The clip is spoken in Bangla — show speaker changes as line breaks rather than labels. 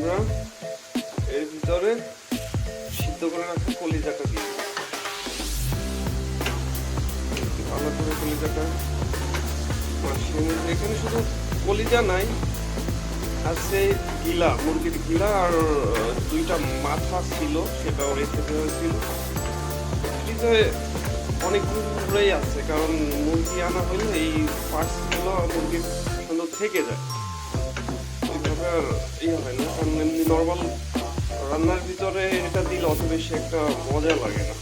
আমরা এর ভিতরে সিদ্ধ করে রাখা কলিজাটা দিই। ভালো করে কলিজাটা মাখিয়ে নিই। এখানে শুধু কলিজা নাই, আছে গিলা, মুরগির গিলা আর 2টা মাথা ছিল, সেটাও রেখে দেওয়া হয়েছিল। ফ্রিজে অনেকগুলোই আছে, কারণ মুরগি আনা হলে এই পার্টসগুলো মুরগির সুন্দর থেকে যায়, ওইভাবে আর হয় না। কারণ এমনি নর্মাল রান্নার ভিতরে এটা দিলে অত বেশি একটা মজা লাগে না।